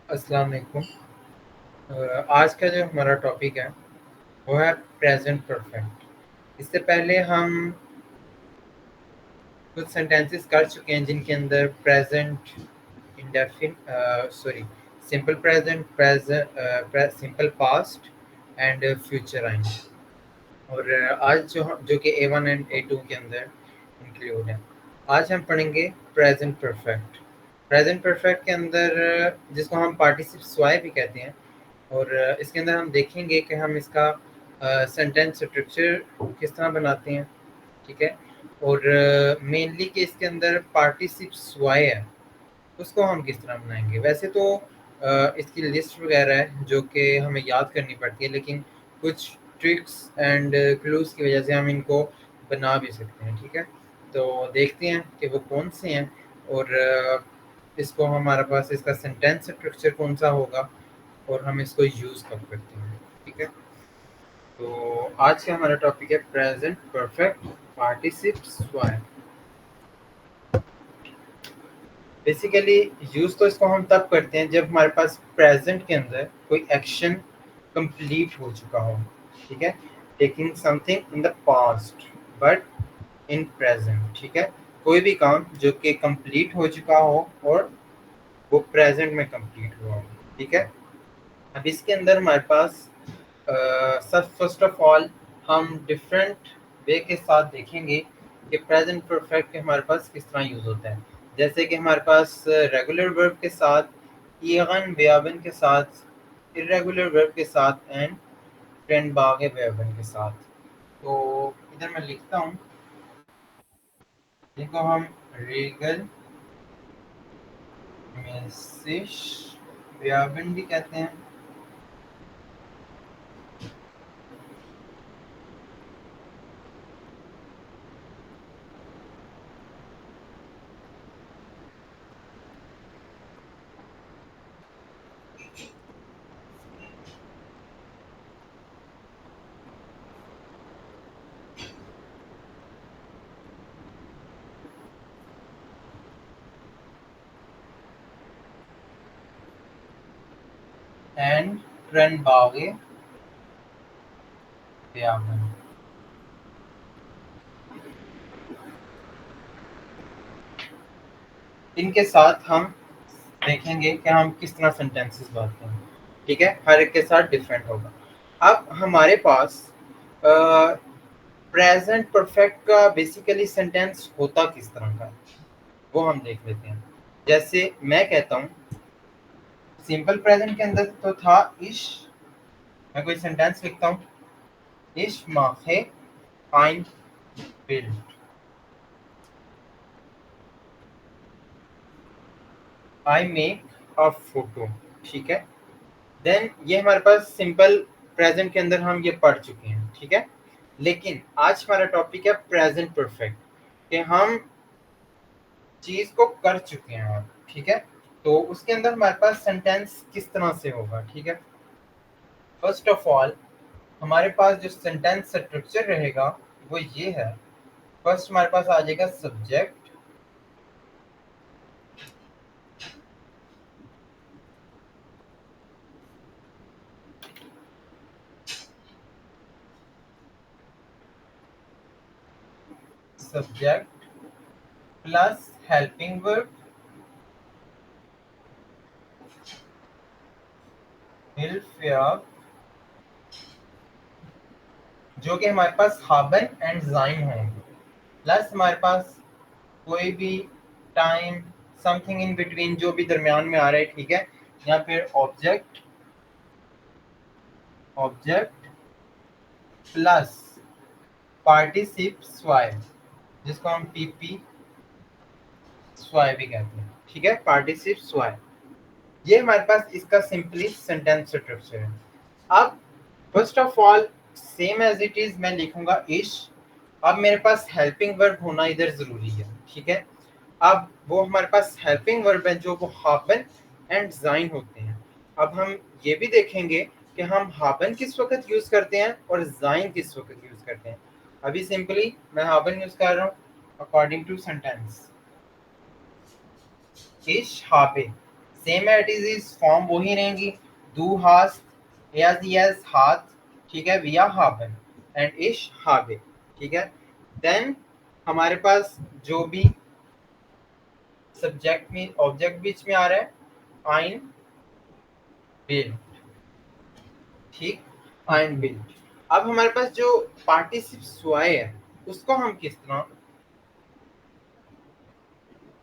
अस्सलाम वालेकुम। आज का जो हमारा टॉपिक है वो है प्रेजेंट परफेक्ट। इससे पहले हम कुछ सेंटेंसेस कर चुके हैं जिनके अंदर प्रेजेंट इंडेफिन sorry simple present present simple past and future आएंगे। और आज जो कि A1 एंड A2 के अंदर इंक्लूड है। आज हम पढ़ेंगे प्रेजेंट परफेक्ट। प्रेजेंट परफेक्ट के अंदर जिसको हम पार्टिसिप स्वाय भी कहते हैं। और इसके अंदर हम देखेंगे कि हम इसका सेंटेंस स्ट्रक्चर किस तरह बनाते हैं, ठीक है। और मेनली कि इसके अंदर पार्टिसिप स्वाय है उसको हम किस तरह बनाएंगे। वैसे तो इसकी लिस्ट वगैरह है जो कि हमें याद करनी पड़ती है, लेकिन कुछ ट्रिक्स एंड क्लूज की वजह से हम इनको बना भी सकते हैं, ठीक है। तो देखते हैं कि वो कौन से हैं और इसको हमारे पास इसका सेंटेंस स्ट्रक्चर कौन सा होगा और हम इसको यूज़ कब करते हैं, ठीक है। तो आज का हमारा टॉपिक है प्रेजेंट परफेक्ट पार्टिसिप्स वाई। बेसिकली यूज़ तो इसको हम तब करते हैं जब हमारे पास प्रेजेंट के अंदर कोई एक्शन कंप्लीट हो चुका हो, ठीक है। Taking something in the past but in present, ठीक है। कोई भी काम जो कि कंप्लीट हो चुका हो और वो प्रेजेंट में कंप्लीट हुआ हो, ठीक है। अब इसके अंदर हमारे पास सब फर्स्ट ऑफ ऑल हम डिफरेंट वे के साथ देखेंगे कि प्रेजेंट परफेक्ट के हमारे पास किस तरह यूज़ होता है। जैसे कि हमारे पास रेगुलर वर्ब के साथ, ईगन बेयाबन के साथ, इरेगुलर वर्ब के साथ एंड ट्रेंड बागे बेयाबन के साथ। तो इधर मैं लिखता हूँ, जिनको हम रेगल मैसेज बेयाबन भी कहते हैं। एंड ट्रेंड बागे बेयाबन। इनके साथ हम देखेंगे कि हम किस तरह सेंटेंसेस बनाते हैं, ठीक है। हर एक के साथ डिफरेंट होगा। अब हमारे पास प्रेजेंट परफेक्ट का बेसिकली सेंटेंस होता किस तरह का है वो हम देख लेते हैं। जैसे मैं कहता हूँ, सिंपल प्रेजेंट के अंदर तो था इश। मैं कोई सेंटेंस लिखता हूँ, इश माखे ein Bild। I make a photo, ठीक है। देन ये हमारे पास सिंपल प्रेजेंट के अंदर हम ये पढ़ चुके हैं, ठीक है। लेकिन आज हमारा टॉपिक है प्रेजेंट परफेक्ट, कि हम चीज को कर चुके हैं अब, ठीक है। तो उसके अंदर हमारे पास सेंटेंस किस तरह से होगा, ठीक है। फर्स्ट ऑफ ऑल हमारे पास जो सेंटेंस स्ट्रक्चर रहेगा वो ये है। फर्स्ट हमारे पास आ जाएगा subject, subject plus helping verb हिल्फ, जो कि हमारे पास हाबन एंड जाइन होंगे, प्लस हमारे पास कोई भी टाइम समथिंग इन बिटवीन जो भी दरमियान में आ रहा है, ठीक है। या फिर ऑब्जेक्ट, ऑब्जेक्ट प्लस पार्टिसिप स्वाय, जिसको हम पीपी स्वाय भी कहते हैं, ठीक है। पार्टिसिप स्वाय, ये हमारे पास इसका सिंपली सेंटेंस स्ट्रक्चर है। अब first of all same as it is मैं लिखूंगा इश। अब मेरे पास हेल्पिंग वर्ब होना इधर जरूरी है, ठीक है। अब वो हमारे पास हेल्पिंग वर्ब है जो वो हाबन एंड जाइन होते हैं। अब हम ये भी देखेंगे कि हम हाबन किस वक्त यूज करते हैं और जाइन किस वक्त यूज करते हैं। अभी सिंपली मैं हाबन यूज कर रहा हूँ अकॉर्डिंग टू सेंटेंस। इश habe, same as is form वही रहेंगी, du hast, er sie hat, ठीक है, wir haben एंड इश habe, ठीक है। देन हमारे पास जो भी सब्जेक्ट में ऑब्जेक्ट बीच में आ रहा है, ein Bild, ठीक, ein Bild। अब हमारे पास जो पार्टिसिप स्वाय है उसको हम किस तरह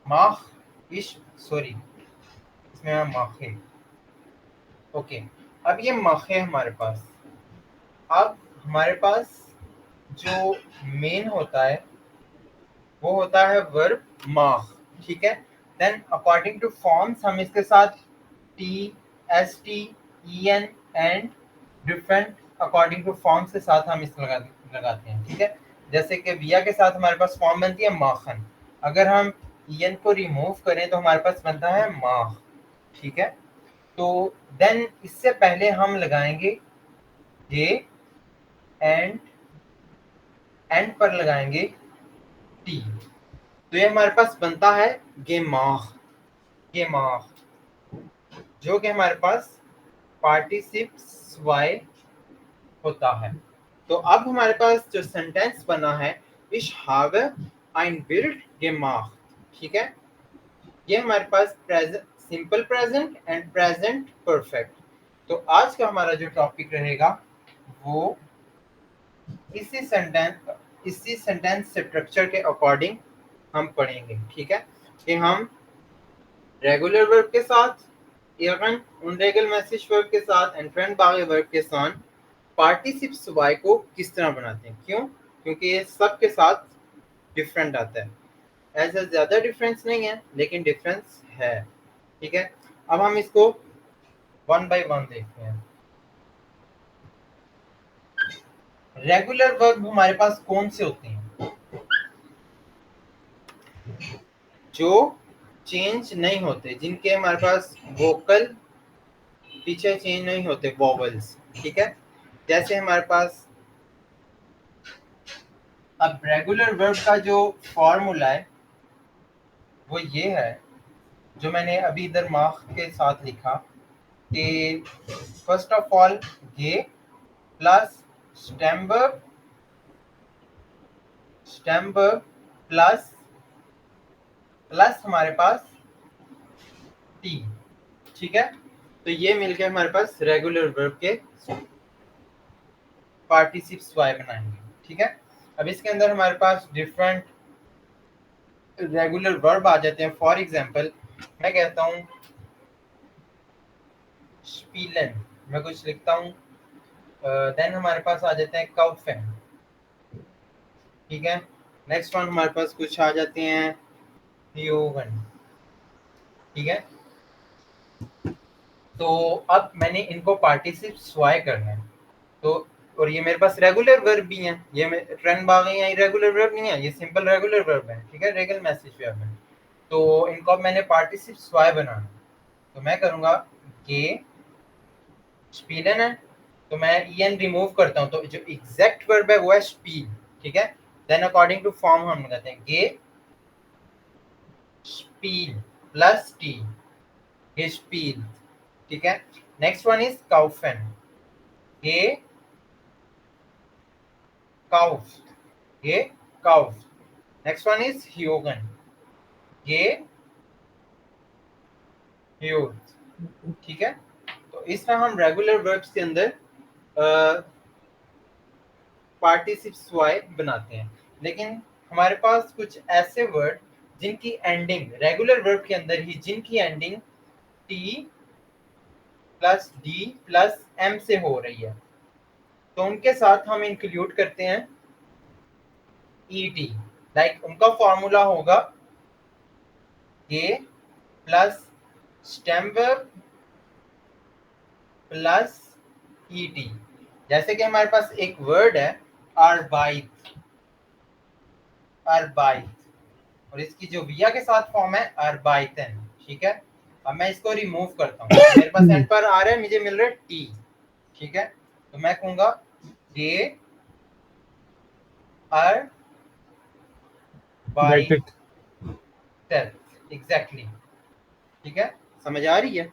माख इश सॉरी इसमें माखे, ओके। अब ये माखे हमारे पास, अब हमारे पास जो मेन होता है वो होता है वर्ब माख, ठीक है। देन अकॉर्डिंग टू फॉर्म्स हम इसके साथ T, S T, E N and different according to forms के साथ हम इसको लगाते हैं, ठीक है। जैसे कि विया के साथ हमारे पास फॉर्म बनती है माखन, अगर हम ई एन को रिमूव करें तो हमारे पास बनता है माख, ठीक है। तो देन इससे पहले हम लगाएंगे गे एंड एंड पर लगाएंगे टी, तो ये हमारे पास बनता है गेमाख, गेमाख, जो कि हमारे पास पार्टिसिप स्वाय होता है। तो अब हमारे पास जो सेंटेंस बना है, ich habe ein Bild gemacht, ठीक है। ये हमारे पास present, simple present and present perfect. तो आज का हमारा जो टॉपिक रहेगा वो इसी सेंटेंस स्ट्रक्चर के अकॉर्डिंग हम पढ़ेंगे, ठीक है। कि हम रेगुलर वर्ब के साथ, इवन unregelmäßig वर्ब के साथ एंड ट्रेंडबागे वर्ब के साथ पार्टिसिप्स वाई को किस तरह बनाते हैं। क्यों? क्योंकि ये सब के साथ डिफरेंट आता है, ऐसा ज्यादा डिफरेंस नहीं है लेकिन डिफरेंस है, ठीक है। अब हम इसको वन बाय वन देखते हैं। रेगुलर वर्ब हमारे पास कौन से होते हैं? जो चेंज नहीं होते, जिनके हमारे पास वोकल पीछे चेंज नहीं होते, वॉवल्स, ठीक है। जैसे हमारे पास अब रेगुलर वर्ब का जो फॉर्मूला है वो ये है, जो मैंने अभी इधर मार्क के साथ लिखा कि फर्स्ट ऑफ ऑल गे plus stem verb plus plus हमारे पास टी, ठीक है। तो ये मिलके हमारे पास रेगुलर वर्ब के पार्टिसिप्स वाई बनाएंगे, ठीक है। अब इसके अंदर हमारे पास डिफरेंट रेगुलर वर्ब आ जाते हैं। फॉर एग्जांपल मैं कहता हूँ स्पीलन, मैं कुछ लिखता हूँ, देन हमारे पास आ जाते हैं काउफेन, ठीक है। नेक्स्ट वन हमारे पास कुछ आ जाते हैं ह्यूगन, ठीक है। तो अब मैंने इनको पार्टिसिप स्वाय करना है, तो और ये मेरे पास रेगुलर वर्ब भी हैं, ये ट्रेंड बागी है, रेगुलर वर्ब नहीं है, ये सिंपल रेगुलर वर्ब है, ठीक है, रेगुलर मैसेज वर्ब है। तो इनको अब मैंने पार्टिसिप स्वाय बनाना, तो मैं करूंगा के स्पीलन है, तो मैं en रिमूव करता हूँ, तो जो एग्जैक्ट वर्ब है वो है स्पील, ठीक है। देन अकॉर्डिंग टू फॉर्म हम लगाते हैं गे स्पील प्लस टी, गे स्पील, ठीक है। नेक्स्ट वन इज काउफन, गे काउफ, गे काउफ। नेक्स्ट वन इज ह्योगन, गे ह्यूज, ठीक है। तो इस तरह हम रेगुलर वर्ब्स के अंदर पार्टिसिप्स वाई बनाते हैं। लेकिन हमारे पास कुछ ऐसे वर्ड जिनकी एंडिंग रेगुलर वर्ब के अंदर ही, जिनकी ending T plus D plus M से हो रही है, तो उनके साथ हम इंक्लूड करते हैं ई टी। लाइक उनका फॉर्मूला होगा गे plus stem verb plus E T. जैसे कि हमारे पास एक वर्ड है अर्बाइट, अर्बाइट, और इसकी जो विया के साथ फॉर्म है अर्बाइटन, ठीक है। अब मैं इसको रिमूव करता हूँ, मेरे पास एंड पर आ रहा है, मुझे मिल रहा है टी, ठीक है। तो मैं कहूंगा गे अर्बाइटन, एग्जैक्टली, ठीक है, समझ आ रही है?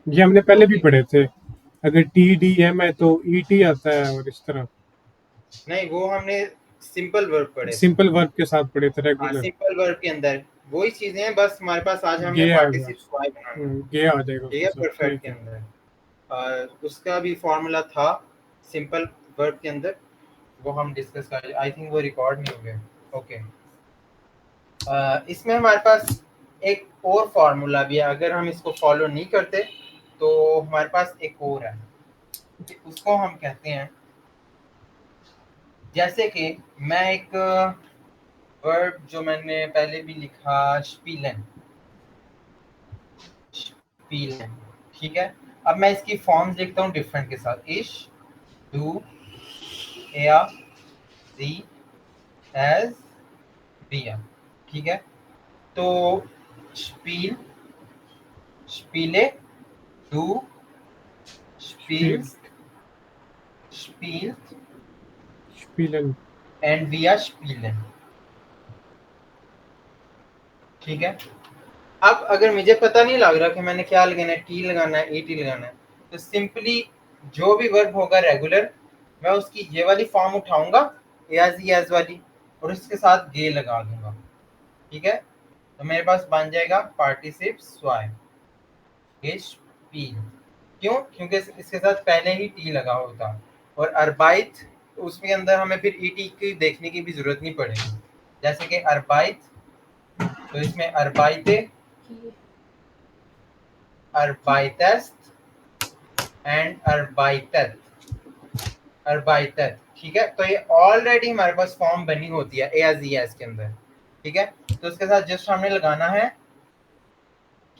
ये हमने पहले भी ओके। पढ़े थे। अगर टी डी एम है तो ई टी आता है, और इस तरह नहीं, वो हमने सिंपल वर्ब पढ़े थे। सिंपल वर्ब के साथ पढ़े थे हाँ, रेगुलर। सिंपल वर्ब के अंदर वही चीजें हैं, बस हमारे पास आज हमने गे आ गया। पार्टिसिप वाई बनाना है। गे आ जाएगा ठीक उसके है, साथ, परफेक्ट ठीक के है। अंदर उसका भी फॉर्मूला था सिंपल वर्ब के अंदर, वो हम डिस्कस कर, आई थिंक वो रिकॉर्ड नहीं हो गया। ओके। इसमें हमारे पास एक और फार्मूला भी है, अगर हम इसको फॉलो नहीं करते तो हमारे पास एक और है कि उसको हम कहते हैं, जैसे कि मैं एक वर्ब जो मैंने पहले भी लिखा, स्पीलन, स्पीलन। ठीक है, अब मैं इसकी फॉर्म्स लिखता हूँ डिफरेंट के साथ, इश, डू, एया, सी, एज, बिया। ठीक है, तो स्पील, स्पीले, डू, स्पील, स्पील्स, स्पील, स्पीलन। एंड वी आर स्पीलन। ठीक है, अब अगर मुझे पता नहीं लग रहा कि मैंने क्या लगाना है, टी लगाना है, ए टी लगाना है, तो सिंपली जो भी वर्ब होगा रेगुलर, मैं उसकी ये वाली फॉर्म उठाऊंगा, एज ई एज वाली, और उसके साथ गे लगा दूंगा। ठीक है, तो मेरे पास बन जाएगा पार्टिसिप स्वाय, पील। क्यों? क्योंकि इसके साथ पहले ही टी लगा होता, और अरबाइत, उसके अंदर हमें फिर ई टी की देखने की भी जरूरत नहीं पड़ेगी। जैसे कि अरबाइत, तो इसमें अरबाइते, अरबाइतस्त एंड अरबाइतत, अरबाइतत। ठीक है, तो ये ऑलरेडी हमारे पास फॉर्म बनी होती है ए एज ई एस के अंदर। ठीक है, तो उसके साथ जस्ट हमने लगाना है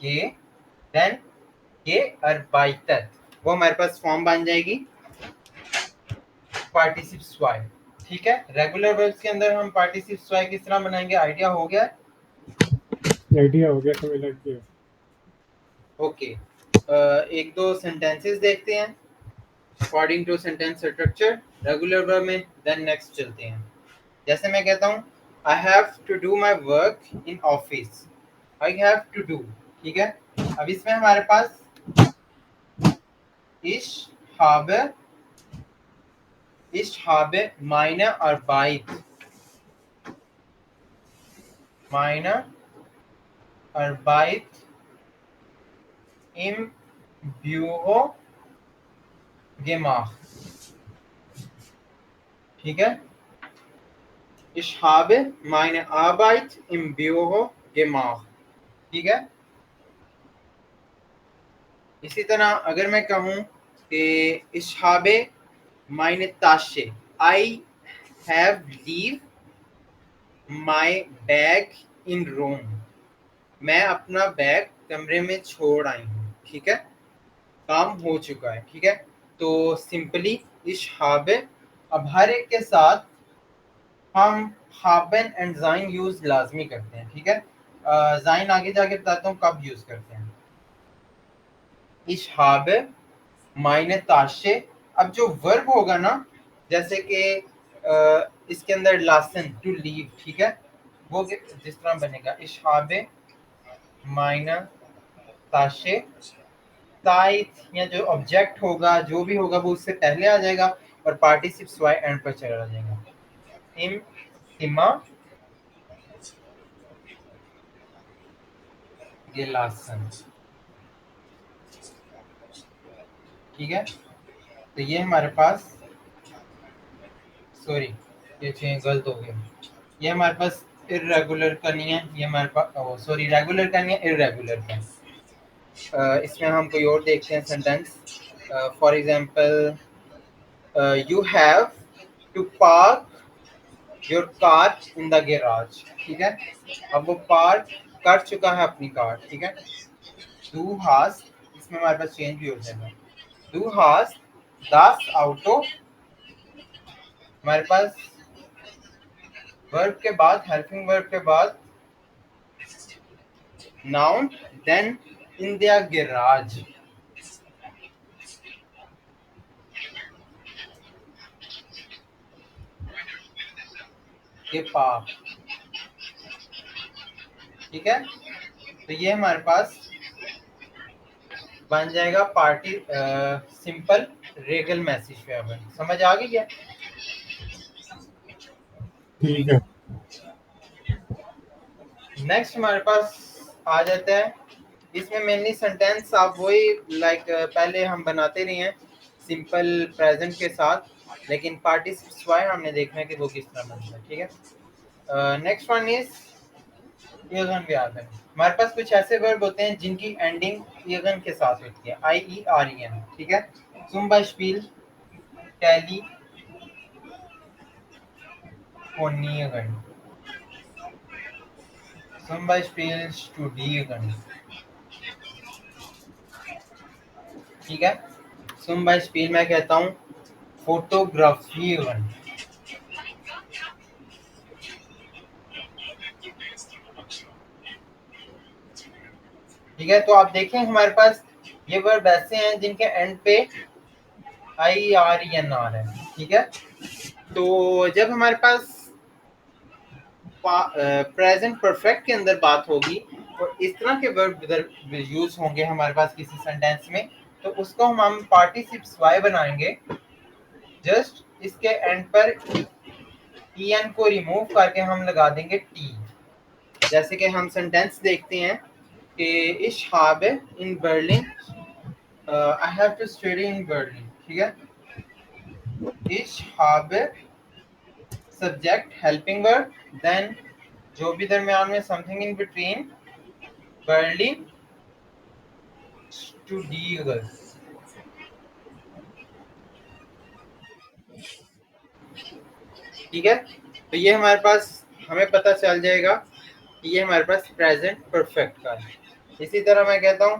के, देन के अरबाइतत, वो हमारे पास फॉर्म बन जाएगी पार्टिसिप स्वाय। ठीक है, रेगुलर वर्ब्स के अंदर हम पार्टिसिप स्वाय किस तरह बनाएंगे, आइडिया हो गया? आइडिया हो गया, समझ लग गया। ओके। एक दो सेंटेंसेस देखते हैं according to sentence structure regular verb में, देन नेक्स्ट चलते हैं। जैसे मैं कहता हूँ, I have to do my work in office, I have to do. ठीक है, अब इसमें हमारे पास इश habe, ich habe meine Arbeit, meine Arbeit im Büro gemacht। ठीक है, ich habe meine Arbeit im Büro gemacht। ठीक है, इसी तरह अगर मैं कहूँ कि ich habe meine Tasche, I have leave my bag in room, मैं अपना बैग कमरे में छोड़ आई हूँ। ठीक है, काम हो चुका है। ठीक है, तो सिंपली इश habe, अब हर एक के साथ हम haben एंड जाइन यूज लाजमी करते हैं। ठीक है, जाइन आगे जाके बताता हूँ कब यूज करते हैं। इश habe मायने ताशे, अब जो वर्ब होगा ना, जैसे कि इसके अंदर लासन, टू लीव। ठीक है, वो जिस तरह बनेगा, इश habe मायना ताशे, साइथ, या जो ऑब्जेक्ट होगा जो भी होगा वो उससे पहले आ जाएगा, और पार्टिसिप स्वाय एंड पर चला जाएगा। इम, इमा, गिलासन। ठीक है, तो ये हमारे पास, सॉरी ये चेंज गलत हो गया, ये हमारे पास इरेगुलर का नहीं है, ये हमारे पास, सॉरी रेगुलर का नहीं है, इरेगुलर का। इसमें हम कोई और देखते हैं sentence, for example, you have to park your car in the garage. ठीक है, अब वो पार्क कर चुका है अपनी कार। ठीक है, डू हास, इसमें हमारे पास चेंज भी हो जाएगा, डू हास दास ऑटो, हमारे पास वर्ब के बाद, हेल्पिंग वर्ब के बाद noun, then in their garage के पास। ठीक है, तो ये हमारे पास बन जाएगा पार्टी सिंपल रेगल मैसेज वेबन। समझ आ गई है? ठीक है। नेक्स्ट हमारे पास आ जाता है, इसमें मेनली सेंटेंस आप वही पहले हम बनाते रहे हैं सिंपल प्रेजेंट के साथ, लेकिन पार्टिसिपल हमने देखना है कि वो किस तरह बनता है। ठीक है। नेक्स्ट वन इज ईगन व्याकरण। हमारे पास कुछ ऐसे वर्ब होते हैं जिनकी एंडिंग ईगन के साथ होती है, IEREN। ठीक है। zum Beispiel telefonieren, zum Beispiel studieren। ठीक है। zum Beispiel मैं कहता हूँ fotografieren। ठीक है। तो आप देखें हमारे पास ये वर्ब ऐसे हैं जिनके एंड पे IEREN आ रहा है। ठीक है। तो जब हमारे पास प्रेजेंट परफेक्ट के अंदर बात होगी और इस तरह के वर्ब यूज होंगे हमारे पास किसी सेंटेंस में, तो उसको हम पार्टिसिप्स वाई बनाएंगे। जस्ट इसके एंड पर EN को रिमूव करके हम लगा देंगे T। जैसे कि हम सेंटेंस देखते हैं कि ich habe in Berlin, I have to study in Berlin। ठीक है। ich habe subject helping verb, then जो भी दरमियान में समथिंग इन बिटवीन, बर्लिन स्टूडियो। ठीक है। तो ये हमारे पास हमें पता चल जाएगा कि ये हमारे पास प्रेजेंट परफेक्ट का है। इसी तरह मैं कहता हूँ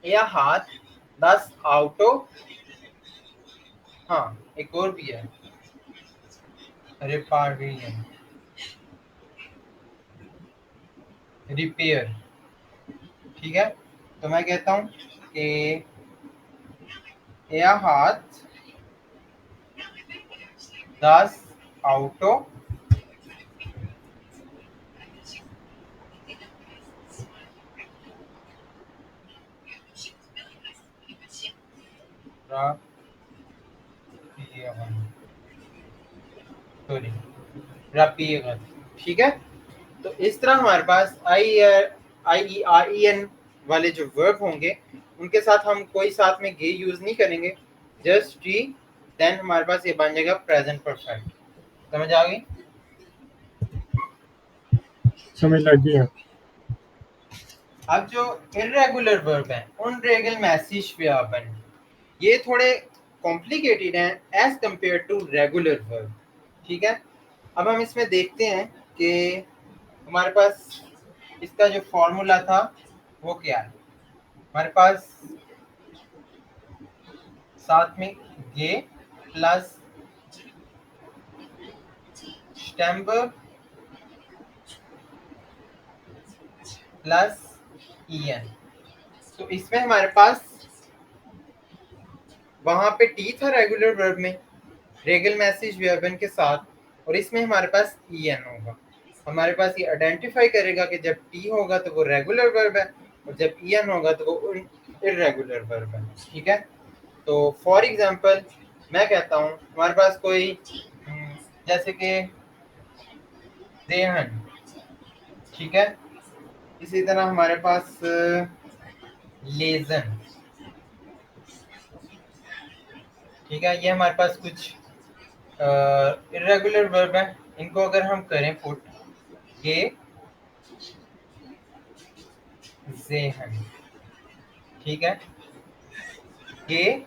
या हाथ 10 आउटो। हाँ, एक और भी है, रिपेयरिंग, रिपेयर। ठीक है। तो मैं कहता हूँ कि या हाथ 10 आउटो सॉरी रपिएगा। ठीक है। तो इस तरह हमारे पास IEREN वाले जो वर्ब होंगे उनके साथ हम कोई साथ में गे यूज नहीं करेंगे, जस्ट टी, देन हमारे पास ये बन जाएगा प्रेजेंट परफेक्ट। समझ आ गई? समझ लग गया। अब जो इरेगुलर वर्ब हैं उन रेगल मैसेज व्यापन, ये थोड़े कॉम्प्लिकेटेड हैं as compare to regular verb. ठीक है। अब हम इसमें देखते हैं कि हमारे पास इसका जो फॉर्मूला था वो क्या है। हमारे पास साथ में गे प्लस स्टैम्बर प्लस EN। तो इसमें हमारे पास वहां पे टी था रेगुलर वर्ब में, रेगल मैसेज वर्बन के साथ, और इसमें हमारे पास EN होगा। हमारे पास ये आइडेंटिफाई करेगा कि जब टी होगा तो वो रेगुलर वर्ब है और जब EN होगा तो वो इरेगुलर वर्ब है। ठीक है। तो फॉर एग्जांपल मैं कहता हूँ हमारे पास कोई जैसे कि देहन। ठीक है। इसी तरह हमारे पास लेजन। ठीक है। ये हमारे पास कुछ इरेगुलर वर्ब है, इनको अगर हम करें पुट गे जेहन। ठीक है। गे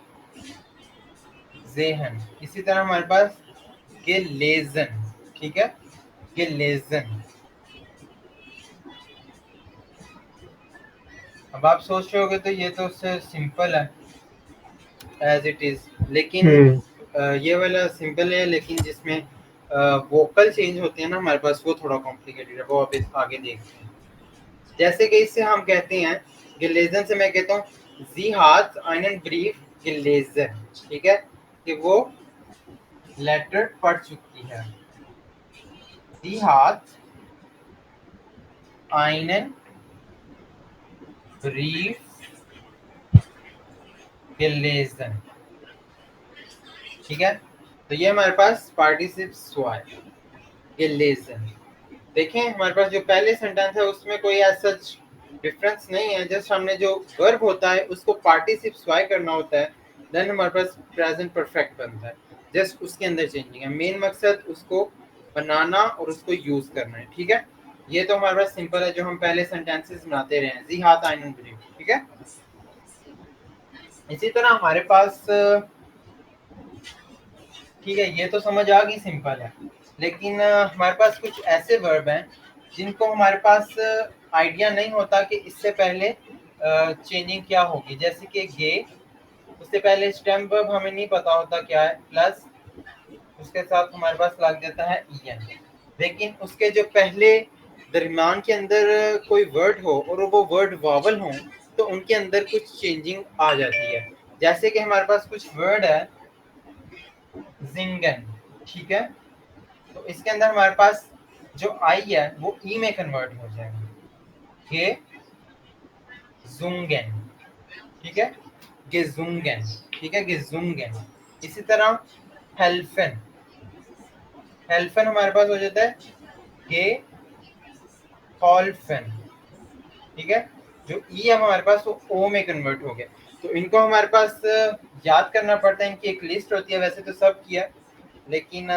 जेहन। इसी तरह हमारे पास गे लेजन। ठीक है। गे लेजन। अब आप सोच रहे होगे तो ये तो उससे सिंपल है एज इट इज, लेकिन ये वाला सिंपल है, लेकिन जिसमें वोकल चेंज होते हैं ना हमारे पास, वो थोड़ा कॉम्प्लिकेटेड है, वो आप आगे देखते हैं। जैसे कि इससे हम कहते हैं गिलेजन से मैं कहता हूँ जी हाथ einen ब्रीफ गिलेजन। ठीक है। कि वो लेटर पढ़ चुकी है। जी हाथ einen Brief gelesen। ठीक है, तो ये हमारे पास पार्टिसिप्स हुआ है, gelesen। देखें हमारे पास जो पहले सेंटेंस है उसमें कोई ऐसा डिफरेंस नहीं है, जस्ट हमने जो वर्ब होता है उसको पार्टिसिप्स वाई करना होता है, देन हमारे पास प्रेजेंट परफेक्ट बनता है, जस्ट उसके अंदर चेंजिंग है। मेन मकसद उसको बनाना और उसको यूज करना है। ठीक है, ये तो हमारे पास सिंपल है जो हम पहले सेंटेंसेस बनाते रहे हैं, जी हाथ आइन ब्रीफ। ठीक है, इसी तरह हमारे पास ठीक है, ये तो समझ आ गई, सिंपल है। लेकिन हमारे पास कुछ ऐसे वर्ब हैं जिनको हमारे पास आइडिया नहीं होता कि इससे पहले चेंजिंग क्या होगी। जैसे कि गे, उससे पहले स्टेम वर्ब हमें नहीं पता होता क्या है, प्लस उसके साथ हमारे पास लग जाता है ईएन। लेकिन उसके जो पहले दरमियान के अंदर कोई वर्ड हो और वो वर्ड वावल हो तो उनके अंदर कुछ चेंजिंग आ जाती है। जैसे कि हमारे पास कुछ वर्ड है जिंगन। ठीक है, तो इसके अंदर हमारे पास जो आई है वो ई में कन्वर्ट हो जाएगा, गे जुंगन। ठीक है, गेजुंगन। ठीक है, गेजुंगन। इसी तरह हेल्फन, हेल्फन हमारे पास हो जाता है गे हॉल्फन। ठीक है, जो ई है हमारे पास वो ओ में कन्वर्ट हो गया। तो इनको हमारे पास याद करना पड़ता है, इनकी एक लिस्ट होती है, वैसे तो सब किया, लेकिन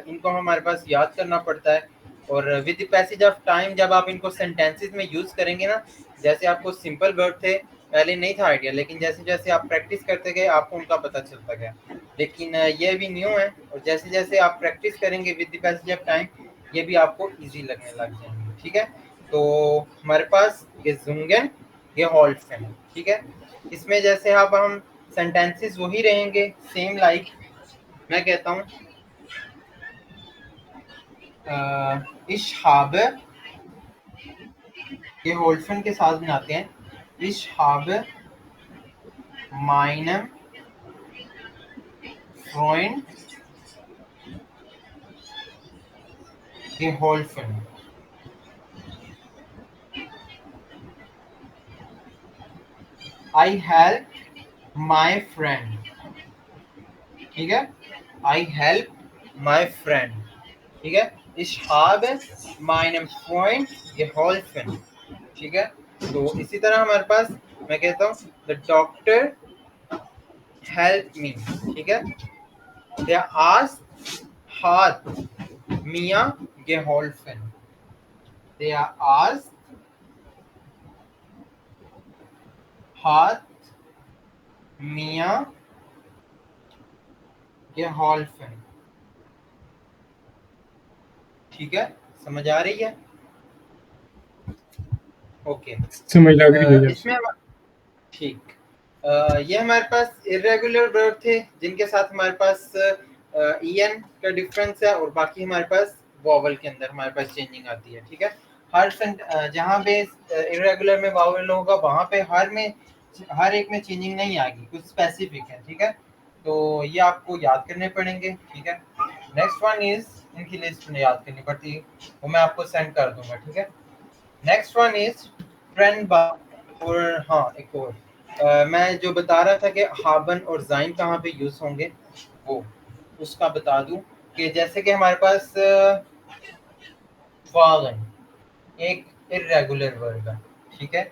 इनको हमारे पास याद करना पड़ता है। और with the passage of time जब आप इनको सेंटेंसेस में यूज करेंगे ना, जैसे आपको सिंपल वर्ड थे पहले नहीं था आइडिया, लेकिन जैसे जैसे आप प्रैक्टिस करते गए आपको उनका पता चलता गया। लेकिन ये भी न्यू है, और जैसे जैसे आप प्रैक्टिस करेंगे with the passage of time ये भी आपको इजी लगने लग जाएंगे। ठीक है, तो हमारे पास ये जुंगन, ये हॉल्फन। ठीक है, इसमें जैसे अब हम सेंटेंसेस वही रहेंगे सेम, लाइक मैं कहता हूँ इश habe, ये होल्फन के साथ बनाते हैं, इश habe meinem Freund geholfen। I helped my friend। ठीक है, I helped my friend। ठीक है, ich habe meinem Freund geholfen। ठीक है, तो इसी तरह हमारे पास मैं कहता हूँ the doctor helped me। ठीक है, der Arzt hat mir geholfen। der Arzt hat mir geholfen। ठीक है, समझ आ रही है? ओके, समझ लग रही है भैया। इसमें ठीक, ये हमारे पास इरेगुलर वर्ब थे जिनके साथ हमारे पास ईएन का डिफरेंस है, और बाकी हमारे पास वॉवल के अंदर हमारे पास चेंजिंग आती है। ठीक है, हर जहाँ पे इरेगुलर में वॉवल होगा वहाँ पे हर एक में चेंजिंग नहीं आएगी, कुछ स्पेसिफिक है। ठीक है, तो ये आपको याद करने पड़ेंगे। ठीक है, नेक्स्ट वन इज, इनकी लिस्ट में याद करनी पड़ती है, वो मैं आपको सेंड कर दूंगा। ठीक है, नेक्स्ट वन इज ट्रेंड बा, और हाँ एक और मैं जो बता रहा था कि हाबन और जाइन कहाँ पे यूज होंगे वो उसका बता दूं, कि जैसे कि हमारे पास वागन एक इरेगुलर वर्ब है। ठीक है,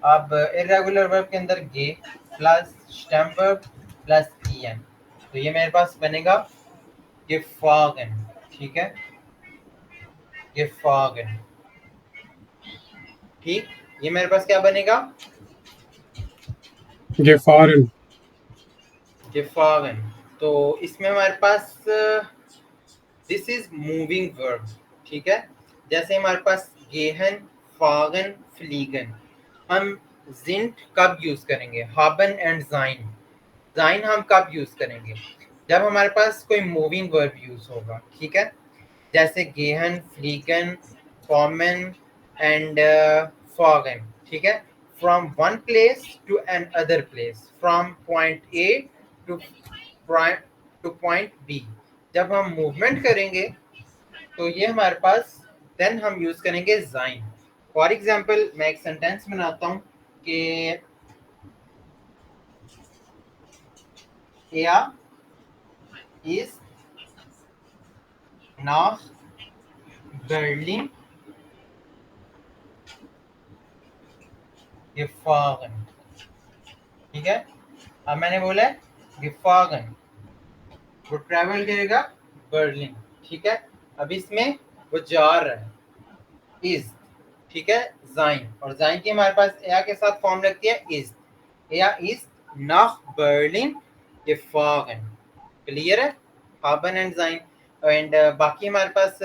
अब इरेगुलर वर्ब के अंदर गे plus stem verb plus E, N ये मेरे पास बनेगा gefahren। ठीक है, gefahren। ठीक, ये मेरे पास क्या बनेगा, gefahren। gefahren। तो इसमें हमारे पास दिस इज मूविंग वर्ब। ठीक है, जैसे हमारे पास गेहन, फागन, फ्लीगन, हम जिंट कब यूज करेंगे, हाबन एंड जाइन, जाइन हम कब यूज करेंगे, जब हमारे पास कोई मूविंग वर्ब यूज होगा। ठीक है, जैसे गेहन, फ्लीगन, फॉर्मन एंड फॉगन। ठीक है, from one place to another place, from point A to point B, जब हम मूवमेंट करेंगे तो ये हमारे पास देन हम यूज करेंगे जाइन। फॉर एग्जाम्पल मैं एक सेंटेंस बनाता हूँ कि er ist nach Berlin gefahren। ठीक है, अब मैंने बोला है gefahren, वो ट्रैवल करेगा बर्लिन। ठीक है, अब इसमें वो जा रहा है, इज। ठीक है, जाइन, और जाइन की हमारे पास या के साथ फॉर्म लगती है इज। या is nach Berlin gefahren। Clear है, हाबन एंड जाइन। एंड बाकी हमारे पास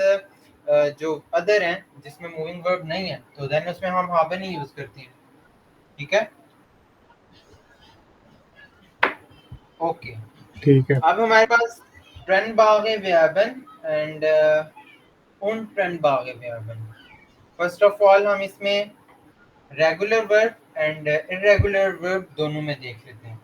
जो अदर हैं जिसमें मूविंग वर्ब नहीं है, तो देन उसमें हम हाबन ही यूज करते हैं। ठीक है, ओके। ठीक है। अब हमारे पास Trennbare Verben and Untrennbare Verben। First of all हम इसमें regular verb and irregular verb दोनों में देख लेते हैं।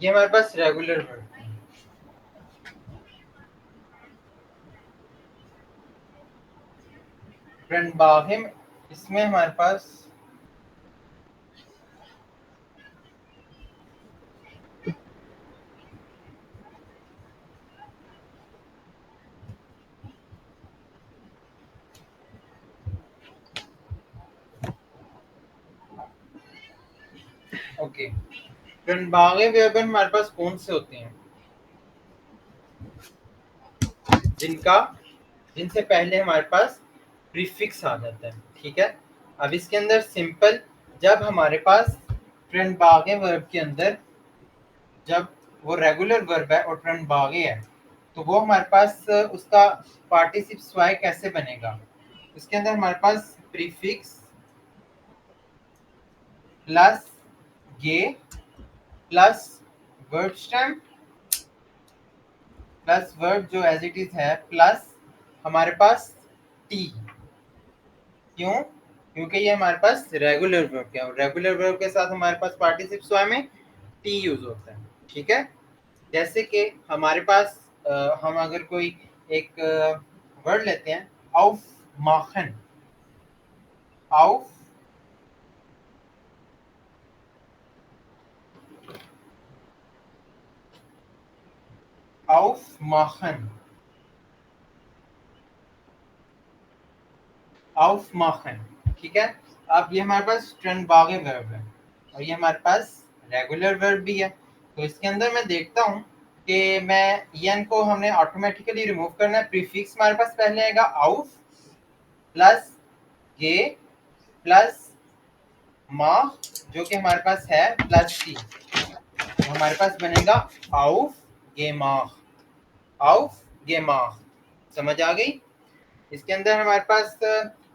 ये हमारे पास रेगुलर वर्ब है। Trennbare, इसमें हमारे पास ओके, Trennbare Verben हमारे पास कौन से होते हैं? जिनसे पहले हमारे पास प्रीफिक्स आ जाता है। ठीक है, अब इसके अंदर सिंपल, जब हमारे पास Trennbare वर्ब के अंदर जब वो रेगुलर वर्ब है और Trennbare है, तो वो हमारे पास उसका पार्टिसिप स्वाय कैसे बनेगा? उसके अंदर हमारे पास प्रीफिक्स प्लस गे plus verb stamp plus verb जो एज इट इज है, प्लस हमारे पास टी। क्यों? क्योंकि ये हमारे पास रेगुलर वर्ब है, और रेगुलर वर्ब के साथ हमारे पास पार्टिसिप स्वाय में टी यूज होता है। ठीक है, जैसे कि हमारे पास हम अगर कोई एक वर्ड लेते हैं, auf machen, auf aufmachen, aufmachen। ठीक है, अब ये हमारे पास Trennbare वर्ब है और ये हमारे पास रेगुलर वर्ब भी है। तो इसके अंदर मैं देखता हूँ कि मैं यन को हमने ऑटोमेटिकली रिमूव करना है। प्रीफिक्स हमारे पास पहले आएगा auf प्लस गे प्लस माह, जो कि हमारे पास है प्लस टी, तो हमारे पास बनेगा auf gemacht, auf gemacht। समझ आ गई? इसके अंदर हमारे पास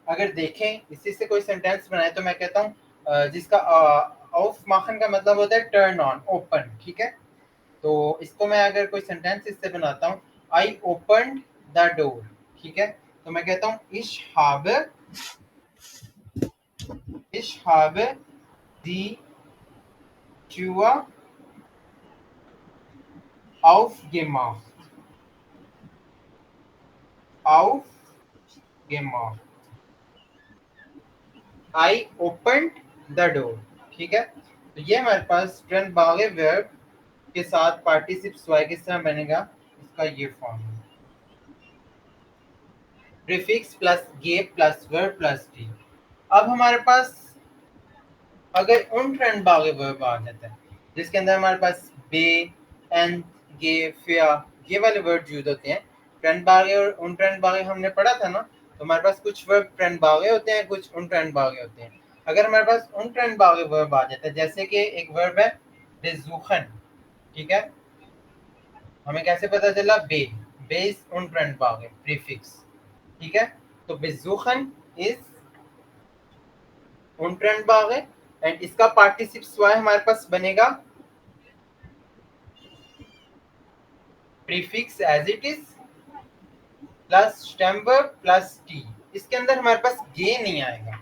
अगर देखें, इसी से कोई सेंटेंस बनाए, तो मैं कहता हूँ जिसका ऑफ माखन का मतलब होता है टर्न ऑन, ओपन। ठीक है, तो इसको मैं अगर कोई सेंटेंस इससे बनाता हूँ, आई ओपन द डोर। ठीक है, तो मैं कहता हूँ ich habe die Tür aufgemacht, aufgemacht, I opened the door। ठीक है, तो ये हमारे पास Trennbare वर्ब के साथ पार्टिसिप स्वाय किस तरह बनेगा, इसका ये फॉर्म है, प्रीफिक्स प्लस गे प्लस वर्ब प्लस टी। अब हमारे पास अगर उन Trennbare वर्ब आ जाता है जिसके अंदर हमारे पास बे एंड गे फिया, ये वाले वर्ड यूज होते हैं। Trennbare और उन Trennbare हमने पढ़ा था ना, तो हमारे पास कुछ वर्ब Trennbare होते हैं, कुछ उन Trennbare होते हैं। अगर हमारे पास उन Trennbare वर्ब आ जाता है, जैसे कि एक वर्ब है besuchen। ठीक है, हमें कैसे पता चला? बे इज उन Trennbare प्रीफिक्स। ठीक है, तो besuchen इज उन Trennbare एंड इसका पार्टिसिप स्वाय हमारे पास बनेगा prefix as it is plus stem verb plus T. इसके अंदर हमारे पास गे नहीं आएगा,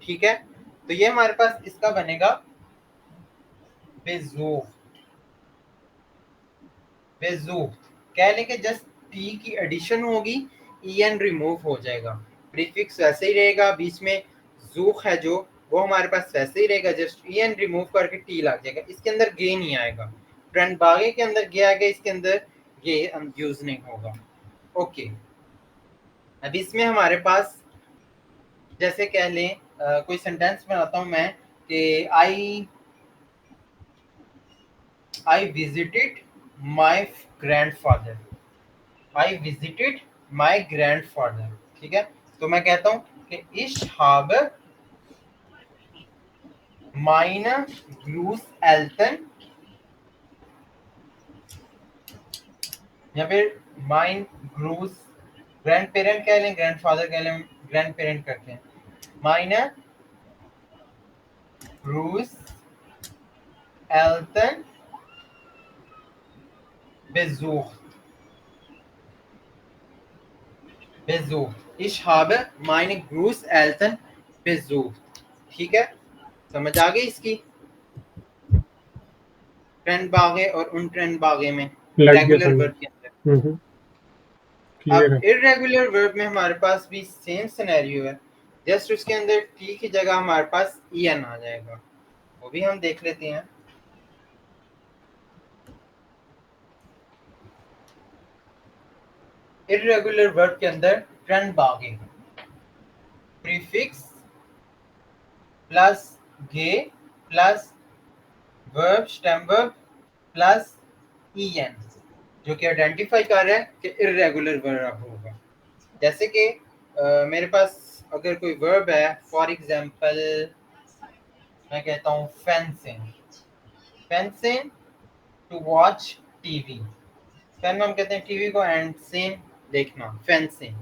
ठीक है। तो ये हमारे पास इसका बनेगा बेजूख। बेजूख कह लें कि जस्ट टी की एडिशन होगी, एन रिमूव हो जाएगा, प्रीफिक्स वैसे ही रहेगा, बीच में जूख है जो वो हमारे पास वैसे ही रहेगा, जस्ट एन रिमूव करके टी लग जाएगा, इसके अंदर गे नहीं आएगा। ट्रेंड बागे के अंदर गे आएगा, इसके अंदर गे यूज नहीं होगा। ओके, अब इसमें हमारे पास जैसे कह लें कोई सेंटेंस बनाता हूं मैं कि I visited my grandfather. I visited my grandfather, ठीक है। तो मैं कहता हूं कि ich habe meine Großeltern या फिर माइन ग्रूस ग्रैंड पेरेंट कह लें, ग्रैंड फादर कह लें, ग्रैंड पेरेंट करते हैं, माइनर ग्रूस एल्टन besucht। besucht ich habe meine Großeltern besucht, ठीक है। समझ आ गई इसकी, ट्रेंड बागे और उन ट्रेंड बागे में लग गया रेगुलर समझ। वर्ब के अंदर। क्लियर अब है। इरेगुलर वर्ब में हमारे पास भी सेम सिनेरियो है, जस्ट उसके अंदर टी की जगह हमारे पास en आ जाएगा, वो भी हम देख लेते हैं। इरेगुलर वर्ब के अंदर ट्रेंड बागे, प्रीफिक्स प्लस गे plus verb stem verb plus en, जो कि आइडेंटिफाई कर रहा है कि इरेगुलर वर्ब होगा। जैसे कि मेरे पास अगर कोई वर्ब है, फॉर एग्जांपल मैं कहता हूँ फेंसिंग। फेंसिंग टू वॉच टीवी, फैन हम कहते हैं टीवी को, एंड सीन देखना, फेंसिंग।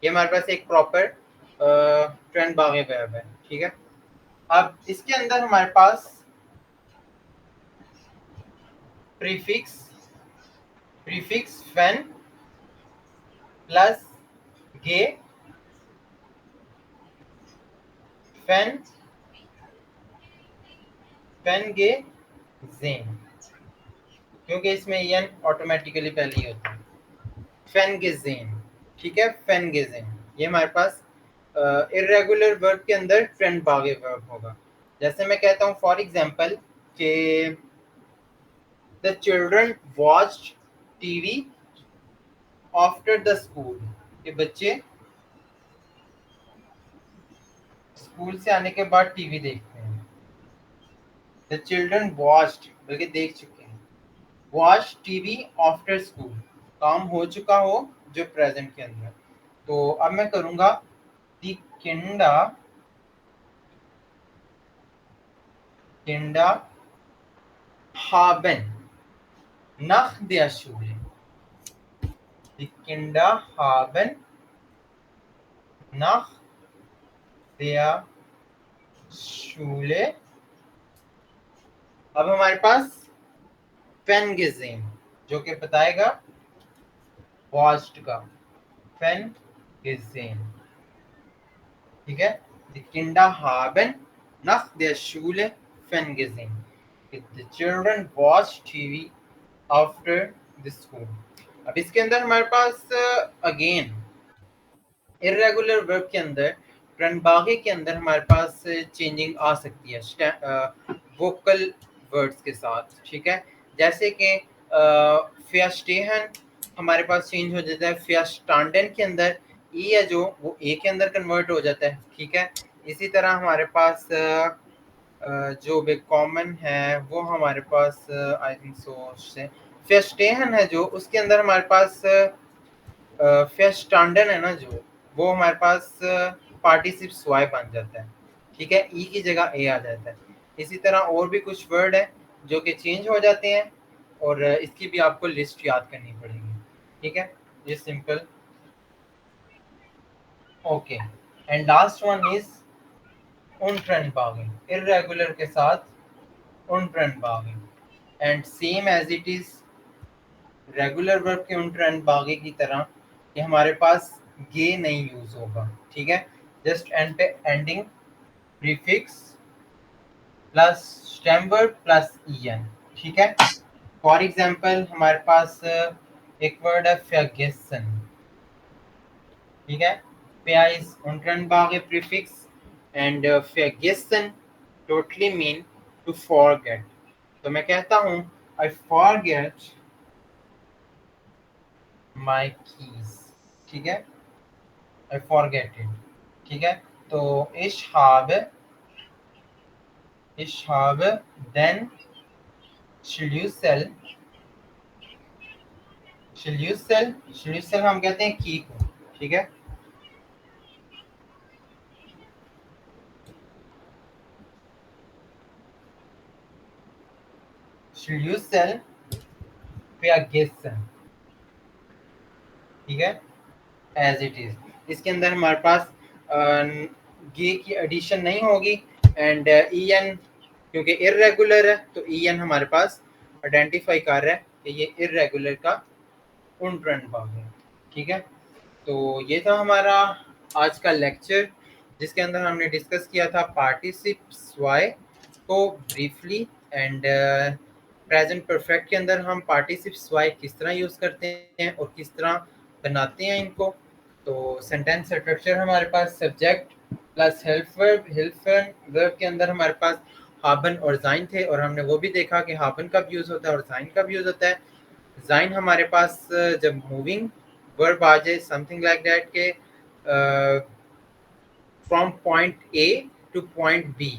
ये हमारे पास एक प्रॉपर ट्रेंड बागे वर्ब है, ठीक है। अब इसके अंदर हमारे पास प्रीफिक्स प्रीफिक्स फैन प्लस गे फैन फैन गे जेन, क्योंकि इसमें एन ऑटोमेटिकली पहले ही होता है, फैन गे जेन, ठीक है। फैन गे जेन ये हमारे पास इरेगुलर वर्ब के अंदर ट्रेंड बागे वर्ब होगा। जैसे मैं कहता हूँ फॉर एग्जांपल कि the children watched TV after the school, कि बच्चे स्कूल से आने के बाद टीवी देखते हैं। द चिल्ड्रन वॉच्ड बल्कि देख चुके हैं, वॉच टीवी आफ्टर स्कूल काम हो चुका हो जो प्रेजेंट के अंदर। तो अब मैं करूंगा दी kinda kinda haben nach der Schule। Die Kinder haben nach der Schule। अब हमारे पास फैन गेजेन जो कि बताएगा वॉच्ड का, फैन गेजेन, ठीक है। Die Kinder haben nach der Schule ferngesehen। The children watch TV after the school। अब इसके अंदर हमारे पास अगेन इरेगुलर वर्ब के अंदर ट्रेंड बागे के अंदर हमारे पास चेंजिंग आ सकती है वोकल वर्ड्स के साथ, ठीक है। जैसे कि फ्यास्टेहन हमारे पास चेंज हो जाता है, फ्यास्टांडन के अंदर ई है जो वो ए के अंदर कन्वर्ट हो जाता है, ठीक है। इसी तरह हमारे पास जो भी कॉमन है वो हमारे पास आई थिंक सो से फ्यास्टेहन है जो उसके अंदर हमारे पास फ्यास्टांडन है ना जो वो हमारे पास पार्टिसिप स्वाय बन जाता है, ठीक है, ई की जगह ए आ जाता है। इसी तरह और भी कुछ वर्ड है जो कि चेंज हो जाते हैं और इसकी भी आपको लिस्ट याद करनी पड़ेगी, ठीक है। ये simple. Okay, and last one is untrennbare, irregular के साथ untrennbare, and same as it is regular verb के untrennbare की तरह कि हमारे पास गे नहीं यूज होगा, ठीक है, जस्ट एंड पे ending prefix plus stem word plus en, ठीक है। फॉर एग्जांपल हमारे पास एक वर्ड है vergessen, ठीक है। Pia is Unternbare prefix and vergessen totally mean to forget. तो मैं कहता हूँ I forget my keys, ठीक है, I forget it, ठीक है। तो ich habe then Schlüssel हम कहते हैं की को, ठीक है। Schlüssel vergessen, ठीक है, एज इट इज। इसके अंदर हमारे पास गे की एडिशन नहीं होगी एंड en क्योंकि इरेगुलर है तो en हमारे पास आइडेंटिफाई कर रहा है कि ये इरेगुलर का उनट्रेंड भाग है, ठीक है। तो ये था हमारा आज का लेक्चर जिसके अंदर हमने डिस्कस किया था पार्टिसिप्स वाई को ब्रीफली एंड प्रेजेंट परफेक्ट के अंदर हम पार्टिसिप्स वाई किस तरह यूज़ करते हैं और किस तरह बनाते हैं इनको। तो सेंटेंस स्ट्रक्चर हमारे पास सब्जेक्ट प्लस हेल्प वर्ब के अंदर हमारे पास हाबन और जाइन थे और हमने वो भी देखा कि हाबन कब यूज़ होता है और जाइन कब यूज़ होता है। जाइन हमारे पास जब मूविंग वर्ब आ जाए समथिंग लाइक दैट के from point A to point B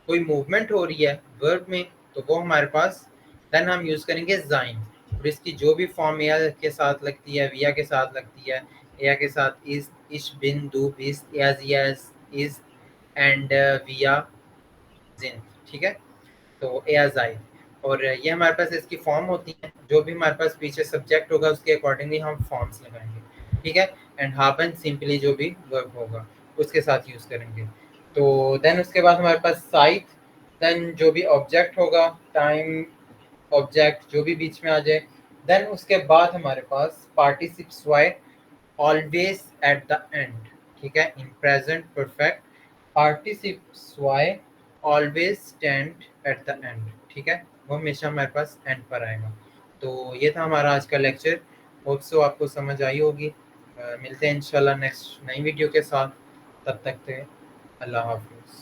कोई मूवमेंट हो रही है वर्ब में तो वो हमारे पास देन हम यूज़ करेंगे जाइन। और इसकी जो भी फॉर्म या के साथ लगती है विया के साथ लगती है या के साथ इज इश बिन दू बिस याज इज एंड विया जिन, ठीक है। तो एजाई और ये हमारे पास इसकी फॉर्म होती है जो भी हमारे पास पीछे सब्जेक्ट होगा उसके अकॉर्डिंगली हम फॉर्म्स लगाएंगे, ठीक है। एंड हाबन सिंपली जो भी वर्ब होगा उसके साथ यूज़ करेंगे। तो देन उसके बाद हमारे पास साइट देन जो भी ऑब्जेक्ट होगा टाइम ऑब्जेक्ट जो भी बीच में आ जाए देन उसके बाद हमारे पास पार्टिसिप्स वाई ऑलवेज एट द एंड, ठीक है। इन प्रेजेंट परफेक्ट पार्टिसिप्स वाई always stand at the end, ठीक है, वो हमेशा हमारे पास एंड पर आएगा। तो ये था हमारा आज का लेक्चर, होप सो आपको समझ आई होगी। मिलते हैं इंशाल्लाह नेक्स्ट नई वीडियो के साथ, तब तक के अल्लाह हाफिज़।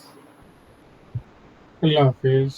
अल्लाह हाफिज।